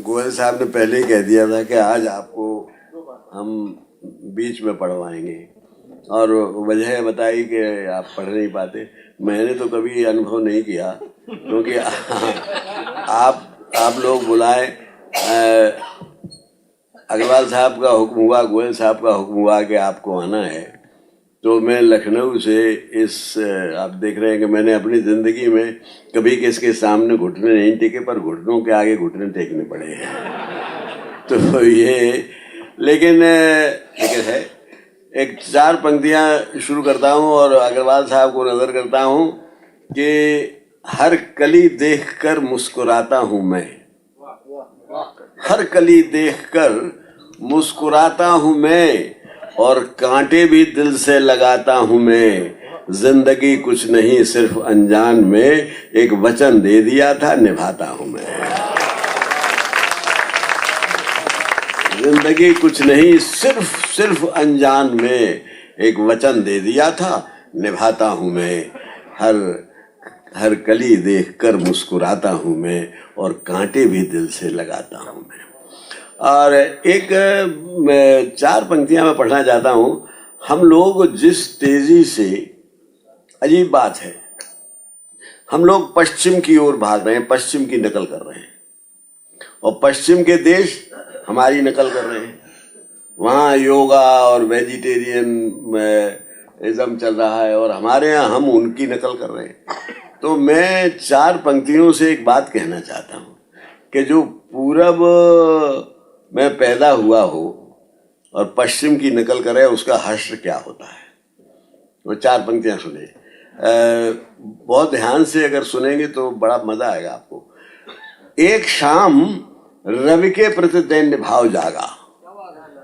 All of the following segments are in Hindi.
गोयल साहब ने पहले ही कह दिया था कि आज आपको हम बीच में पढ़वाएंगे, और वजह बताई कि आप पढ़ नहीं पाते। मैंने तो कभी अनुभव नहीं किया, क्योंकि आप लोग बुलाए, अग्रवाल साहब का हुक्म हुआ, गोयल साहब का हुक्म हुआ कि आपको आना है, तो मैं लखनऊ से आप देख रहे हैं कि मैंने अपनी ज़िंदगी में कभी किसके सामने घुटने नहीं टेके, पर घुटनों के आगे घुटने टेकने पड़े हैं। तो ये लेकिन है, एक 4 पंक्तियाँ शुरू करता हूँ और अग्रवाल साहब को नज़र करता हूँ कि हर कली देखकर मुस्कुराता हूँ मैं, हर कली देखकर मुस्कुराता हूँ मैं, और कांटे भी दिल से लगाता हूँ मैं। जिंदगी कुछ नहीं सिर्फ अनजान में, एक वचन दे दिया था निभाता हूँ मैं। जिंदगी कुछ नहीं सिर्फ अनजान में, एक वचन दे दिया था निभाता हूँ मैं। हर कली देखकर मुस्कुराता हूँ मैं, और कांटे भी दिल से लगाता हूँ मैं। और एक 4 पंक्तियां मैं पढ़ना चाहता हूँ। हम लोग जिस तेजी से, अजीब बात है, हम लोग पश्चिम की ओर भाग रहे हैं, पश्चिम की नकल कर रहे हैं, और पश्चिम के देश हमारी नकल कर रहे हैं। वहाँ योगा और वेजिटेरियनिज्म चल रहा है, और हमारे यहाँ हम उनकी नकल कर रहे हैं। तो मैं 4 पंक्तियों से एक बात कहना चाहता हूँ कि जो पूरब में पैदा हुआ हो और पश्चिम की नकल करे, उसका हश्र क्या होता है। वो 4 पंक्तियां सुने, बहुत ध्यान से अगर सुनेंगे तो बड़ा मजा आएगा आपको। एक शाम रवि के प्रति दैन्य भाव जागा,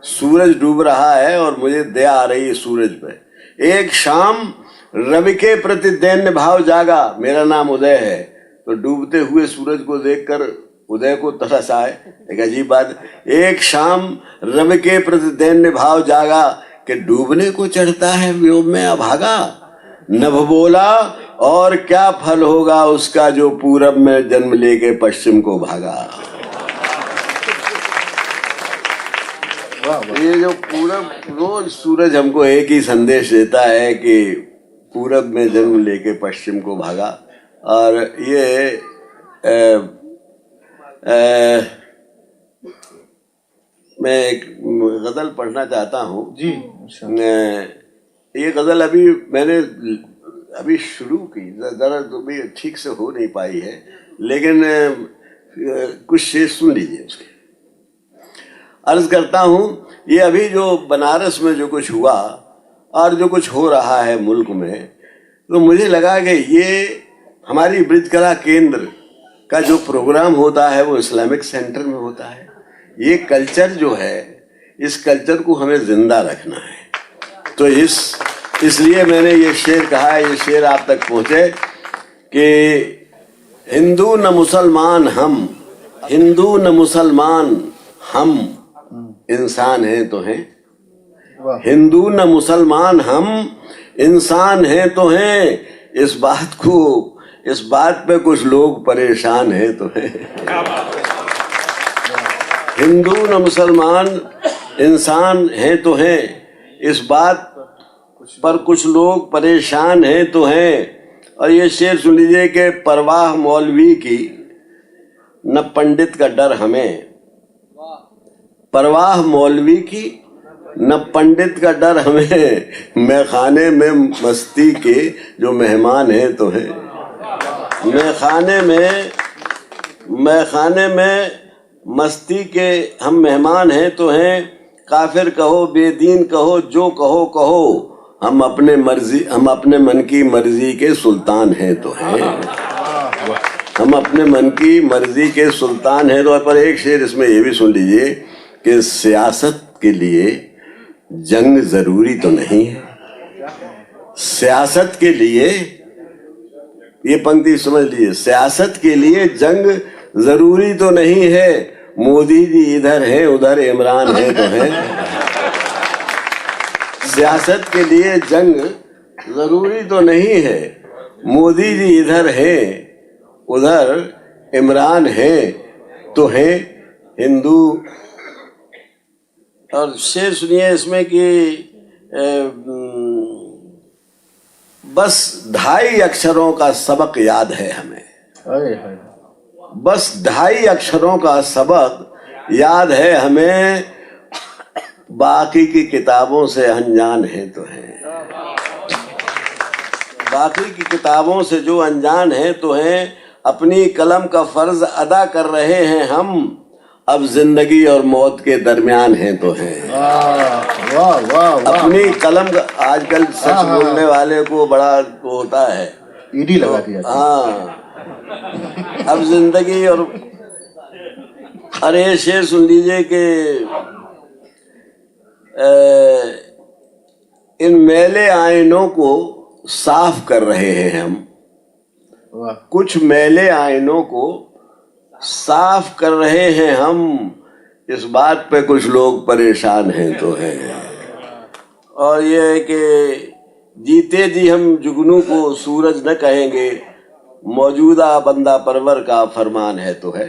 सूरज डूब रहा है और मुझे दया आ रही है सूरज पे। एक शाम रवि के प्रति दैन्य भाव जागा, मेरा नाम उदय है, तो डूबते हुए सूरज को देखकर उदय को तरस आए। एक अजीब बात, एक शाम रवि के प्रति दैन्य भाव जागा, कि डूबने को चढ़ता है व्योम में अभागा। नभ बोला और क्या फल होगा उसका, जो पूरब में जन्म लेके पश्चिम को भागा। ये जो पूरब, रोज सूरज हमको एक ही संदेश देता है कि पूरब में जन्म लेके पश्चिम को भागा। और ये मैं एक गज़ल पढ़ना चाहता हूँ जी। ये गज़ल मैंने शुरू की, ज़रा तो भी ठीक से हो नहीं पाई है, लेकिन कुछ शेर सुन लीजिए उसके। अर्ज करता हूँ, ये अभी जो बनारस में जो कुछ हुआ और जो कुछ हो रहा है मुल्क में, तो मुझे लगा कि ये हमारी ब्रिज कला केंद्र का जो प्रोग्राम होता है वो इस्लामिक सेंटर में होता है। ये कल्चर जो है, इस कल्चर को हमें जिंदा रखना है। तो इसलिए मैंने ये शेर कहा है, ये शेर आप तक पहुंचे कि हिंदू न मुसलमान हम, हिंदू न मुसलमान हम, इंसान हैं तो हैं। हिंदू न मुसलमान हम, इंसान हैं तो हैं। इस बात पे कुछ लोग परेशान हैं तो हैं। हिंदू न मुसलमान, इंसान हैं तो हैं। इस बात पर कुछ लोग परेशान हैं तो हैं। और ये शेर सुन लीजिए कि परवाह मौलवी की न पंडित का डर हमें, परवाह मौलवी की न पंडित का डर हमें। मैखाने में मस्ती के जो मेहमान हैं तो हैं। मैखाने में मस्ती के हम मेहमान हैं तो हैं। काफिर कहो बेदीन कहो जो कहो कहो, हम अपने मन की मर्जी के सुल्तान हैं तो हैं। हम अपने मन की मर्जी के सुल्तान हैं तो। पर एक शेर इसमें ये भी सुन लीजिए कि सियासत के लिए जंग जरूरी तो नहीं है। सियासत के लिए, ये पंक्ति समझ लीजिए, सियासत के लिए जंग जरूरी तो नहीं है। मोदी जी इधर है उधर इमरान है तो है। सियासत के लिए जंग जरूरी तो नहीं है। मोदी जी इधर है उधर इमरान है तो है। हिंदू। और शेर सुनिए इसमें कि बस 2.5 अक्षरों का सबक याद है हमें। बस 2.5 अक्षरों का सबक याद है हमें, बाकी की किताबों से अनजान है तो हैं। बाकी की किताबों से जो अनजान है तो हैं। अपनी कलम का फर्ज अदा कर रहे हैं हम, अब जिंदगी और मौत के दरमियान हैं तो हैं। वाह वाह। अपनी कलम का, आजकल सच बोलने वाले को बड़ा वो होता है, ईडी लगा दिया। अब जिंदगी और, अरे ये शेर सुन लीजिए कि इन मैले आईनों को साफ कर रहे हैं हम। कुछ मैले आईनों को साफ कर रहे हैं हम, इस बात पे कुछ लोग परेशान हैं तो हैं। और ये है कि जीते जी हम जुगनू को सूरज न कहेंगे, मौजूदा बंदा परवर का फरमान है तो है।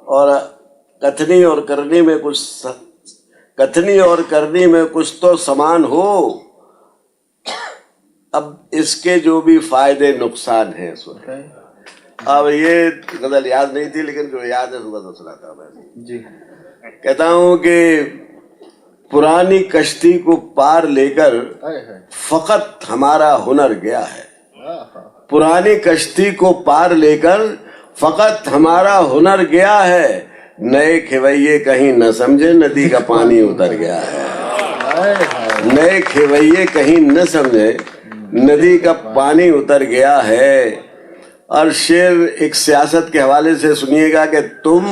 और कथनी और करनी में कुछ तो समान हो, अब इसके जो भी फायदे नुकसान हैं सो है। अब ये गजल याद नहीं थी, लेकिन जो याद है सुबह सुनाता मैं जी। कहता हूं कि पुरानी कश्ती को पार लेकर फकत हमारा हुनर गया है। पुरानी कश्ती को पार लेकर फकत हमारा हुनर गया है, नए खेवैये कहीं न समझे नदी का पानी उतर गया है। नए खेवैये कहीं न समझे नदी का पानी उतर गया है। और शेर एक सियासत के हवाले से सुनिएगा कि तुम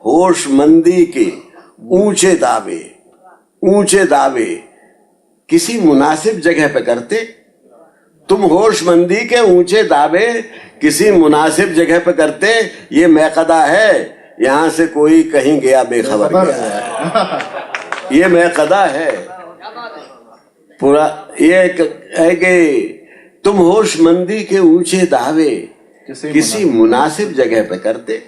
होशमंदी के ऊंचे दावे किसी मुनासिब जगह पे करते। तुम होशमंदी के ऊंचे दावे किसी मुनासिब जगह पे करते, ये मैकदा है यहाँ से कोई कहीं गया बेखबर गया है। ये मैकदा है पूरा। ये है कि तुम होशमंदी के ऊंचे दावे किसी मुनासिब जगह पे करते,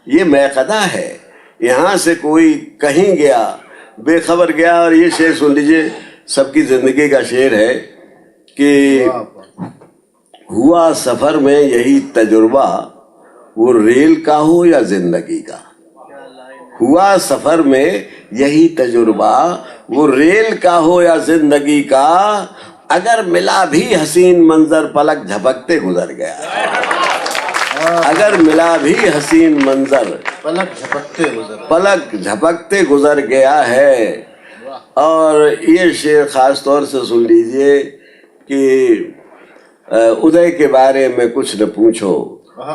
ये मैकदा है यहाँ से कोई कहीं गया बेखबर गया। और ये शेर सुन लीजिए, सबकी जिंदगी का शेर है कि हुआ सफर में यही तजुर्बा, वो रेल का हो या जिंदगी का। हुआ सफर में यही तजुर्बा, वो रेल का हो या जिंदगी का, अगर मिला भी हसीन मंजर पलक झपकते गुजर गया। अगर मिला भी हसीन मंजर पलक झपकते गुजर गया है। और ये शेर खास तौर से सुन लीजिए कि उदय के बारे में कुछ न पूछो,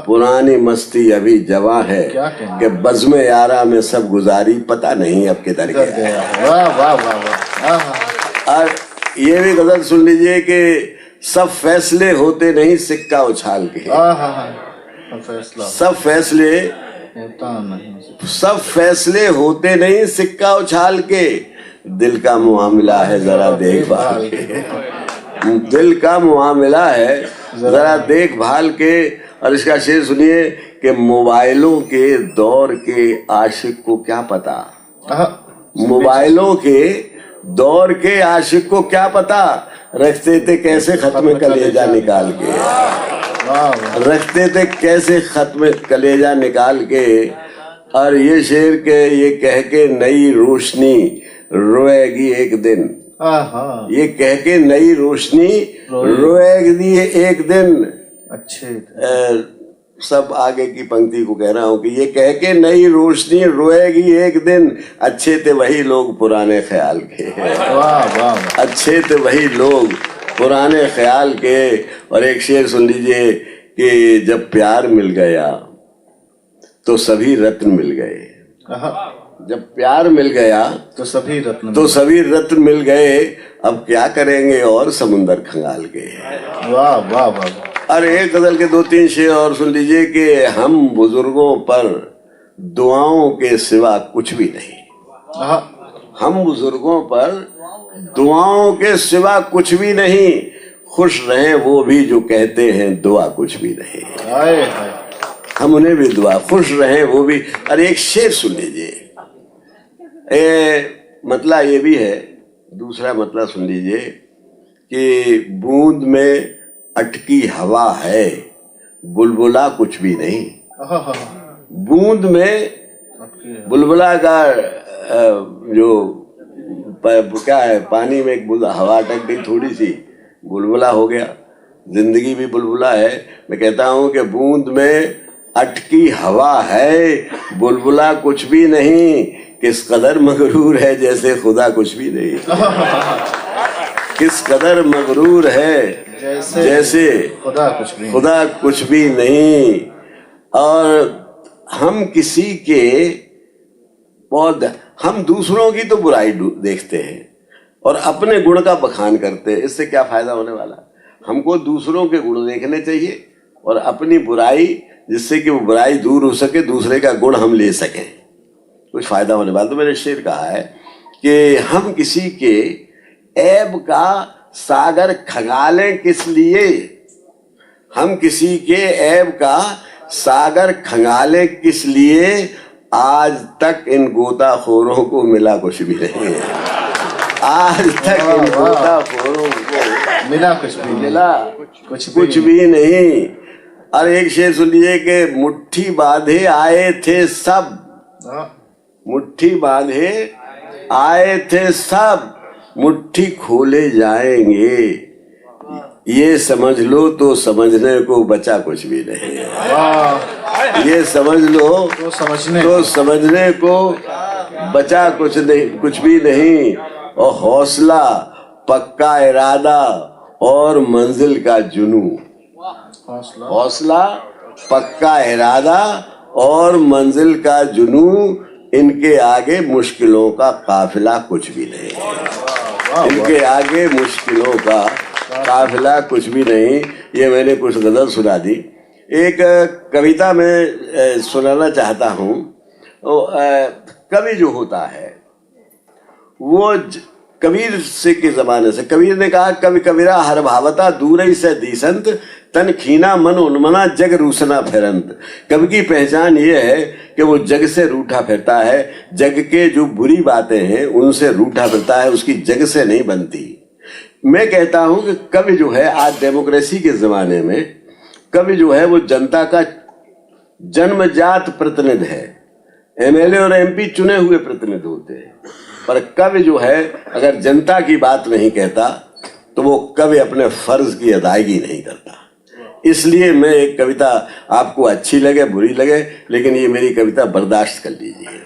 पुरानी मस्ती अभी जवां है, कि बज़्म यारा में सब गुजारी पता नहीं अब किधर गया। और ये भी गजल सुन लीजिए कि सब फैसले होते नहीं सिक्का उछाल के। सब फैसले होते नहीं सिक्का उछाल के, दिल का मामला है जरा देखभाल के। दिल का मामला है जरा देखभाल के। और इसका शेर सुनिए कि मोबाइलों के दौर के आशिक को क्या पता, मोबाइलों के दौर के आशिक को क्या पता, रखते थे कैसे खत्म कलेजा निकाल के, रखते थे कैसे खत्म कलेजा निकाल के। और ये शेर के ये कह के नई रोशनी रोएगी एक दिन, ये कह के नई रोशनी रोएगी एक दिन। अच्छे सब आगे की पंक्ति को कह रहा हूँ कि ये कह के नई रोशनी रोएगी एक दिन, अच्छे थे वही लोग पुराने ख्याल के। अच्छे थे वही लोग पुराने ख्याल के। और एक शेर सुन लीजिए कि जब प्यार मिल गया तो सभी रत्न मिल गए। जब प्यार मिल गया तो सभी रत्न मिल गए, अब क्या करेंगे और समुंदर खंगाल के। वाह वाह वाह। अरे एक गजल के 2-3 शेर और सुन लीजिए कि हम बुजुर्गों पर दुआओं के सिवा कुछ भी नहीं। हम बुजुर्गों पर दुआओं के सिवा कुछ भी नहीं, खुश रहें वो भी जो कहते हैं दुआ कुछ भी नहीं। हम उन्हें भी दुआ, खुश रहें वो भी। और एक शेर सुन लीजिए, मतलब ये भी है, दूसरा मतलब सुन लीजिए कि बूंद में अटकी हवा है, बुलबुला कुछ भी नहीं। बूंद में बुलबुला का जो क्या है, पानी में एक हवा अटक गई थोड़ी सी, बुलबुला हो गया। जिंदगी भी बुलबुला है। मैं कहता हूँ कि बूंद में अटकी हवा है, बुलबुला कुछ भी नहीं, किस कदर मगरूर है जैसे खुदा कुछ भी नहीं। किस कदर मगरूर है जैसे खुदा कुछ भी नहीं। और हम किसी के बहुत, हम दूसरों की तो बुराई देखते हैं और अपने गुण का बखान करते हैं। इससे क्या फायदा होने वाला? हमको दूसरों के गुण देखने चाहिए और अपनी बुराई, जिससे कि वो बुराई दूर हो सके, दूसरे का गुण हम ले सकें, कुछ फायदा होने वाला। तो मैंने शेर कहा है कि हम किसी के ऐब का सागर खंगालें किस लिए, हम किसी के ऐब का सागर खंगालें किस लिए, आज तक इन गोताखोरों को मिला कुछ भी नहीं है। आज तक इन गोताखोरों को मिला कुछ भी नहीं। और एक शेर सुन लीजिए कि मुट्ठी बांधे आए थे सब, मुट्ठी बांधे आए थे सब, मुट्ठी खोले जाएंगे, ये समझ लो तो समझने को बचा कुछ भी नहीं है। ये समझ लो तो समझने को बचा कुछ भी नहीं। और हौसला, पक्का इरादा और मंजिल का जुनू, हौसला, पक्का इरादा और मंजिल का जुनू, इनके आगे मुश्किलों का काफिला कुछ भी नहीं। इनके आगे मुश्किलों का काफिला कुछ भी नहीं। ये मैंने कुछ गजल सुना दी। एक कविता में सुनाना चाहता हूँ। कवि जो होता है वो कबीर से के जमाने से, कबीर ने कहा कवि कबीरा हर भावता दूर से दीसंत, तन खीना मन उन्मना जग रूसना फिरंत। कवि की पहचान ये है कि वो जग से रूठा फिरता है, जग के जो बुरी बातें हैं उनसे रूठा फिरता है, उसकी जग से नहीं बनती। मैं कहता हूं कि कवि जो है, आज डेमोक्रेसी के जमाने में कवि जो है वो जनता का जन्मजात प्रतिनिधि है। एमएलए और एमपी चुने हुए प्रतिनिधि होते हैं, पर कवि जो है अगर जनता की बात नहीं कहता तो वो कवि अपने फर्ज की अदायगी नहीं करता। इसलिए मैं एक कविता, आपको अच्छी लगे बुरी लगे, लेकिन ये मेरी कविता बर्दाश्त कर लीजिए।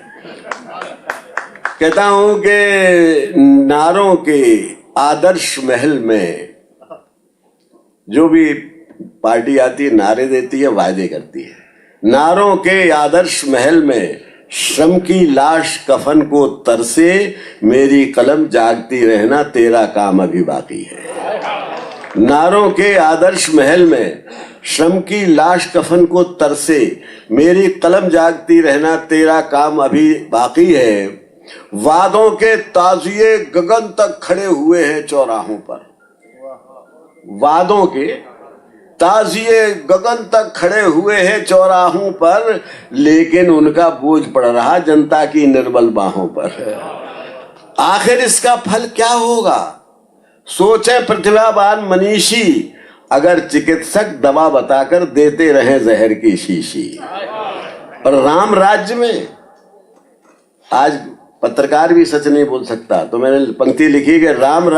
कहता हूं कि नारों के आदर्श महल में जो भी पार्टी आती है नारे देती है, वायदे करती है। नारों के आदर्श महल में श्रम की लाश कफन को तरसे, मेरी कलम जागती रहना तेरा काम अभी बाकी है। नारों के आदर्श महल में श्रम की लाश कफन को तरसे, मेरी कलम जागती रहना तेरा काम अभी बाकी है। वादों के ताजिए गगन तक खड़े हुए हैं चौराहों पर, वादों के ताजिए गगन तक खड़े हुए हैं चौराहों पर, लेकिन उनका बोझ पड़ रहा जनता की निर्बल बाहों पर। आखिर इसका फल क्या होगा? सोचे प्रतिभावान मनीषी, अगर चिकित्सक दवा बताकर देते रहे जहर की शीशी। और राम राज्य में, आज पत्रकार भी सच नहीं बोल सकता, तो मैंने पंक्ति लिखी कि राम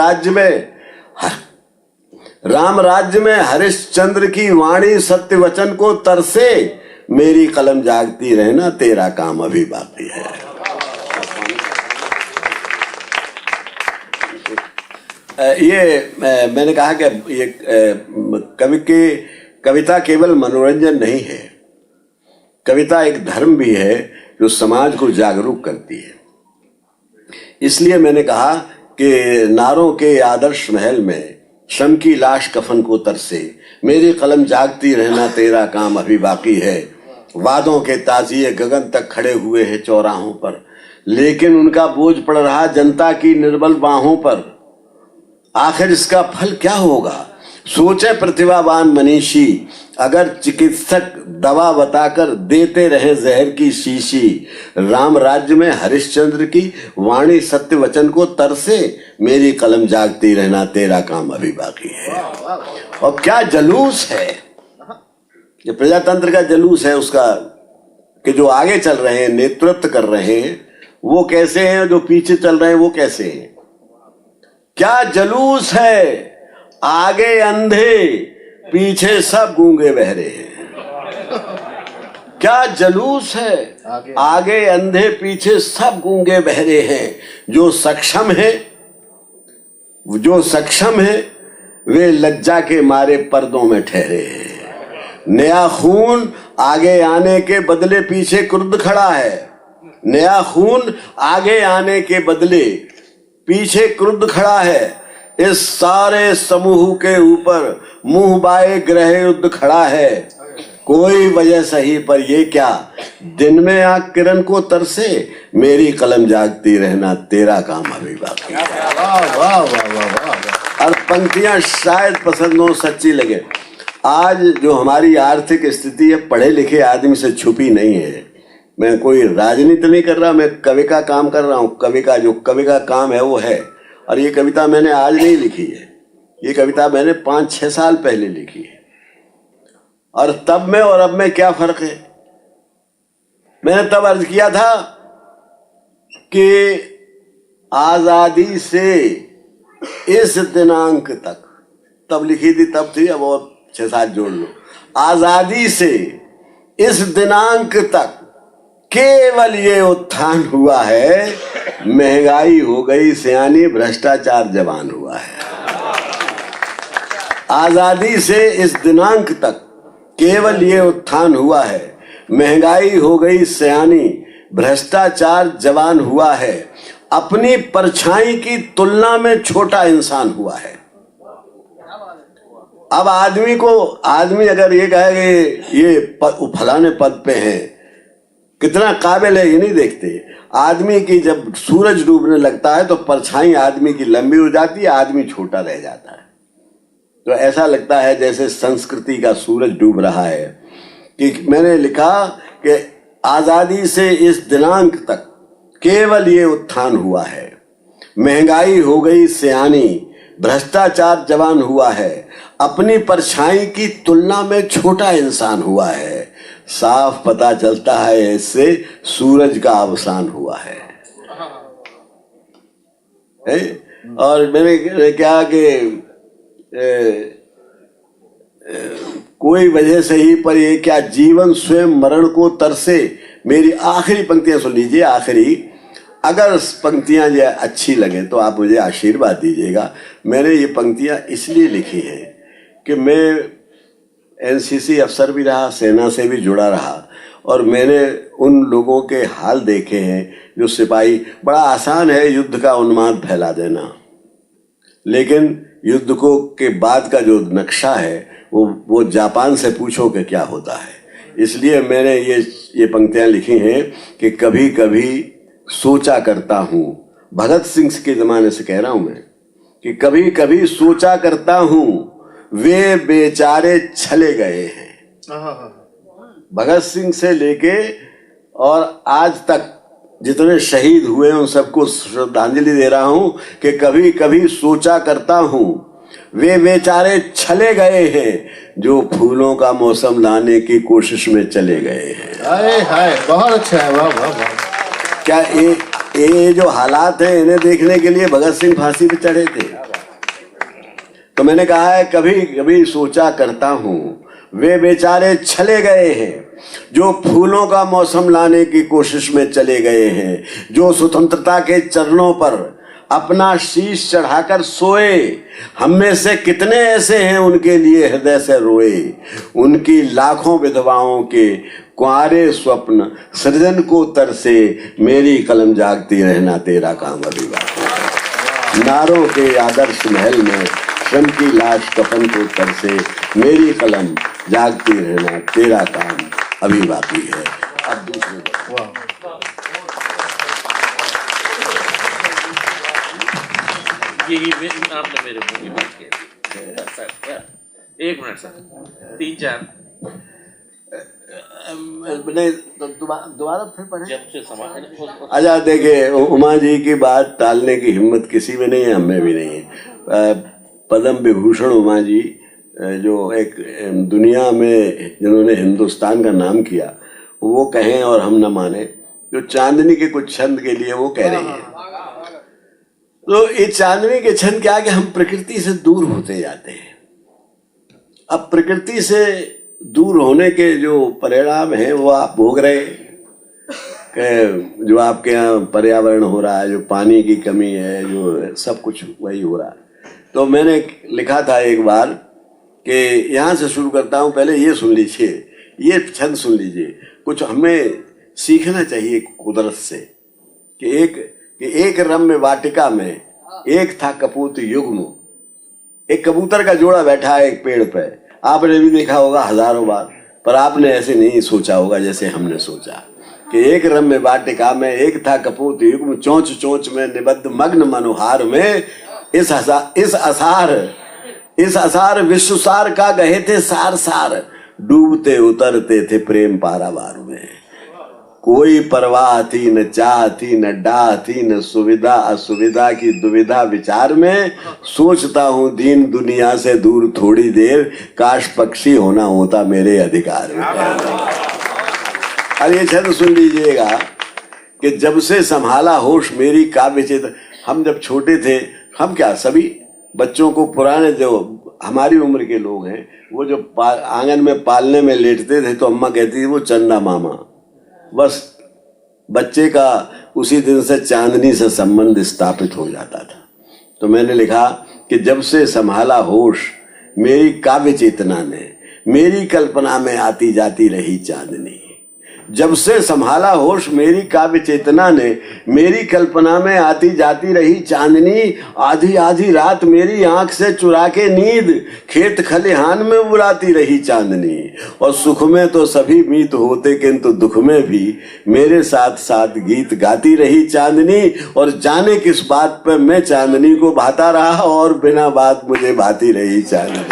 राज्य में हरिश्चंद्र की वाणी सत्य वचन को तरसे, मेरी कलम जागती रहना तेरा काम अभी बाकी है। ये मैंने कहा कि ये कवि की कविता केवल मनोरंजन नहीं है, कविता एक धर्म भी है जो समाज को जागरूक करती है। इसलिए मैंने कहा कि नारों के आदर्श महल में श्रम की लाश कफन को तरसे, मेरी कलम जागती रहना तेरा काम अभी बाकी है। वादों के ताजिए गगन तक खड़े हुए हैं चौराहों पर, लेकिन उनका बोझ पड़ रहा जनता की निर्बल बाहों पर। आखिर इसका फल क्या होगा? सोचे प्रतिभावान मनीषी, अगर चिकित्सक दवा बताकर देते रहे जहर की शीशी। राम राज्य में हरिश्चंद्र की वाणी सत्य वचन को तरसे, मेरी कलम जागती रहना तेरा काम अभी बाकी है। और क्या जलूस है, ये प्रजातंत्र का जलूस है उसका, कि जो आगे चल रहे हैं, नेतृत्व कर रहे हैं, वो कैसे हैं, जो पीछे चल रहे हैं वो कैसे हैं। क्या जलूस है, आगे अंधे पीछे सब गूंगे बहरे हैं। क्या जलूस है, आगे अंधे पीछे सब गूंगे बहरे हैं। जो सक्षम है वे लज्जा के मारे पर्दों में ठहरे हैं। नया खून आगे आने के बदले पीछे क्रुद्ध खड़ा है। नया खून आगे आने के बदले पीछे क्रुद्ध खड़ा है। इस सारे समूह के ऊपर मुंह बाए ग्रह युद्ध खड़ा है। कोई वजह सही पर ये क्या, दिन में आग किरण को तरसे, मेरी कलम जागती रहना तेरा काम अभी बाकी है। वाह वाह वाह वाह वाह। और पंक्तियां शायद पसंद हो, सच्ची लगे। आज जो हमारी आर्थिक स्थिति है पढ़े लिखे आदमी से छुपी नहीं है। मैं कोई राजनीति नहीं कर रहा, मैं कवि का काम कर रहा हूँ। कवि का काम है वो है। और ये कविता मैंने आज नहीं लिखी है, ये कविता मैंने 5-6 साल पहले लिखी है। और तब में और अब में क्या फर्क है। मैंने तब अर्ज किया था कि आजादी से इस दिनांक तक, तब लिखी थी, तब थी, अब और 6-7 जोड़ लो। आजादी से इस दिनांक तक केवल ये उत्थान हुआ है, महंगाई हो गई सियानी, भ्रष्टाचार जवान हुआ है। आजादी से इस दिनांक तक केवल ये उत्थान हुआ है, महंगाई हो गई सियानी, भ्रष्टाचार जवान हुआ है। अपनी परछाई की तुलना में छोटा इंसान हुआ है। अब आदमी अगर ये कहे कि ये फलाने पद पे हैं, कितना काबिल है ये नहीं देखते। आदमी की जब सूरज डूबने लगता है तो परछाई आदमी की लंबी हो जाती है, आदमी छोटा रह जाता है। तो ऐसा लगता है जैसे संस्कृति का सूरज डूब रहा है। कि मैंने लिखा कि आजादी से इस दिनांक तक केवल ये उत्थान हुआ है, महंगाई हो गई सियानी, भ्रष्टाचार जवान हुआ है, अपनी परछाई की तुलना में छोटा इंसान हुआ है। साफ पता चलता है इससे सूरज का अवसान हुआ है। और मैंने क्या कि कोई वजह से ही पर ये क्या, जीवन स्वयं मरण को तरसे, मेरी आखिरी पंक्तियां सुन लीजिए। आखिरी, अगर पंक्तियां जो अच्छी लगे तो आप मुझे आशीर्वाद दीजिएगा। मैंने ये पंक्तियां इसलिए लिखी हैं कि मैं एनसीसी अफसर भी रहा, सेना से भी जुड़ा रहा, और मैंने उन लोगों के हाल देखे हैं जो सिपाही। बड़ा आसान है युद्ध का उन्माद फैला देना, लेकिन युद्ध को के बाद का जो नक्शा है वो जापान से पूछो कि क्या होता है। इसलिए मैंने ये पंक्तियां लिखी हैं कि कभी कभी सोचा करता हूँ, भगत सिंह के ज़माने से कह रहा हूँ मैं, कि कभी कभी सोचा करता हूँ वे बेचारे छले गए हैं। भगत सिंह से लेके और आज तक जितने शहीद हुए उन सबको श्रद्धांजलि दे रहा हूं कि कभी कभी सोचा करता हूं वे बेचारे छले गए हैं जो फूलों का मौसम लाने की कोशिश में चले गए हैं। हाय हाय, बहुत अच्छा है। वाह वाह वाह। क्या ये जो हालात है इन्हें देखने के लिए भगत सिंह फांसी पे चढ़े थे। तो मैंने कहा है कभी कभी सोचा करता हूं वे बेचारे छले गए हैं जो फूलों का मौसम लाने की कोशिश में चले गए हैं, जो स्वतंत्रता के चरणों पर अपना शीश चढ़ाकर सोए। हम में से कितने ऐसे हैं उनके लिए हृदय से रोए। उनकी लाखों विधवाओं के कुंवारे स्वप्न सृजन को तरसे, मेरी कलम जागती रहना तेरा काम अभी बाकी। नारों के आदर्श महल में श्रम की लाश कफन को तरसे, मेरी कलम जागती रहना तेरा काम अभी बाकी है। अब दूसरे यही आपने मेरे मुंह की बात की। सर 1 मिनट सर, 3-4 नहीं तो दोबारा फिर पढ़े। जब से समाज अच्छा देखिए, उमा जी की बात टालने की हिम्मत किसी में नहीं है, हमें भी नहीं है। पद्म विभूषण उमा जी जो एक दुनिया में जिन्होंने हिंदुस्तान का नाम किया, वो कहें और हम न माने, जो चांदनी के कुछ छंद के लिए वो कह रही है। तो ये चांदनी के छंद क्या कि हम प्रकृति से दूर होते जाते हैं। अब प्रकृति से दूर होने के जो परिणाम हैं वो आप भोग रहे हैं। जो आपके यहाँ पर्यावरण हो रहा है, जो पानी की कमी है, जो सब कुछ वही हो रहा है। तो मैंने लिखा था एक बार कि यहाँ से शुरू करता हूँ, पहले ये सुन लीजिए, ये छंद सुन लीजिए। कुछ हमें सीखना चाहिए कुदरत से कि एक रम्य वाटिका में एक था कपूत युग्म। एक कबूतर का जोड़ा बैठा है एक पेड़ पे, आपने भी देखा होगा हजारों बार, पर आपने ऐसे नहीं सोचा होगा जैसे हमने सोचा कि एक रम्य वाटिका में एक था कपूत युग्म, चोंच चोंच में निबद्ध मग्न मनोहार में इस असार विश्वसार का गए थे सार सार, डूबते उतरते थे प्रेम पारावार में। कोई परवाह थी न चाह थी न डाह थी न सुविधा असुविधा की दुविधा विचार में, सोचता हूँ दीन दुनिया से दूर थोड़ी देर, काश पक्षी होना होता मेरे अधिकार में। अरे ये छंद सुन लीजिएगा कि जब से संभाला होश मेरी काव्य चेत। हम जब छोटे थे, हम क्या सभी बच्चों को, पुराने जो हमारी उम्र के लोग हैं, वो जो आंगन में पालने में लेटते थे तो अम्मा कहती थी वो चंदा मामा। बस बच्चे का उसी दिन से चांदनी से संबंध स्थापित हो जाता था। तो मैंने लिखा कि जब से संभाला होश मेरी काव्य चेतना ने, मेरी कल्पना में आती जाती रही चांदनी। जब से संभाला होश मेरी काव्य चेतना ने, मेरी कल्पना में आती जाती रही चांदनी। आधी आधी रात मेरी आंख से चुरा के नींद, खेत खलिहान में उड़ाती रही चांदनी। और सुख में तो सभी मीत होते, किंतु दुख में भी मेरे साथ साथ गीत गाती रही चांदनी। और जाने किस बात पे मैं चांदनी को भाता रहा, और बिना बात मुझे भाती रही चांदनी।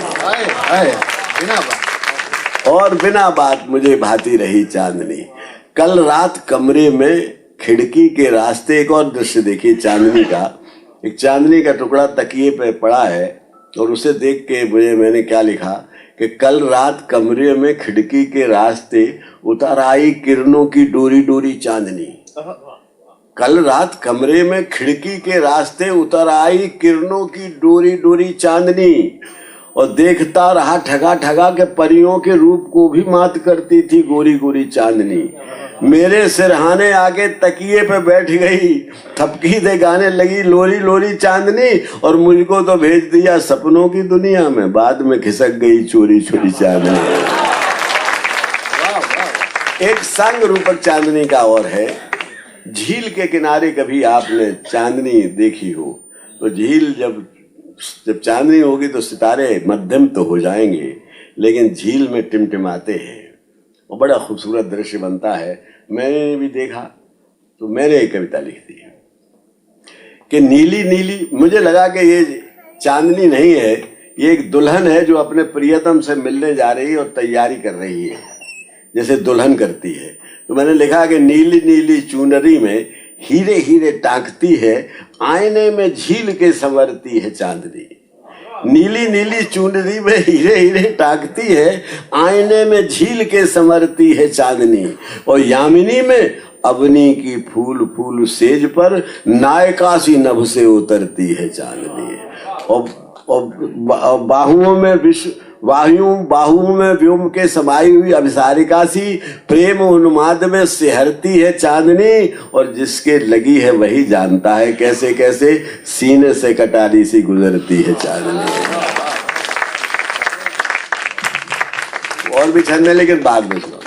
बिना बात मुझे भाती रही चांदनी। कल रात कमरे में खिड़की के रास्ते, एक और दृश्य देखिए चांदनी का। एक चांदनी का टुकड़ा तकिए पे पड़ा है, और उसे देख के मैंने क्या लिखा कि कल रात कमरे में खिड़की के रास्ते उतर आई किरणों की डोरी डोरी चांदनी। कल रात कमरे में खिड़की के रास्ते उतर आई किरणों की डोरी डोरी चांदनी। और देखता रहा ठगा ठगा के परियों के रूप को भी मात करती थी गोरी गोरी चांदनी। मेरे सिरहाने आके तकिए पे बैठ गई, थपकी दे गाने लगी लोरी लोरी चांदनी। और मुझको तो भेज दिया सपनों की दुनिया में, बाद में खिसक गई चोरी चोरी चांदनी। एक संग रूपक चांदनी का और है। झील के किनारे कभी आपने चांदनी देखी हो तो झील जब चांदनी होगी तो सितारे मध्यम तो हो जाएंगे, लेकिन झील में टिमटिमाते हैं और बड़ा खूबसूरत दृश्य बनता है। मैंने भी देखा तो मैंने एक कविता लिख दी कि नीली नीली, मुझे लगा कि ये चांदनी नहीं है, ये एक दुल्हन है जो अपने प्रियतम से मिलने जा रही है और तैयारी कर रही है जैसे दुल्हन करती है। तो मैंने लिखा कि नीली नीली चुनरी में हीरे हीरे टांकती है, आईने में झील के संवरती है चांदनी। नीली नीली चुनरी में हीरे हीरे टांकती है, आईने में झील के संवरती है चांदनी। और यामिनी में अवनी की फूल फूल सेज पर नायका सी नभ से उतरती है चांदनी। और बाहुओं में व्योम के समाई हुई अभिसारिका सी प्रेम उन्माद में सिहरती है चांदनी। और जिसके लगी है वही जानता है कैसे कैसे सीने से कटारी सी गुजरती है चांदनी। और भी छंद है लेकिन बाद में सुनो।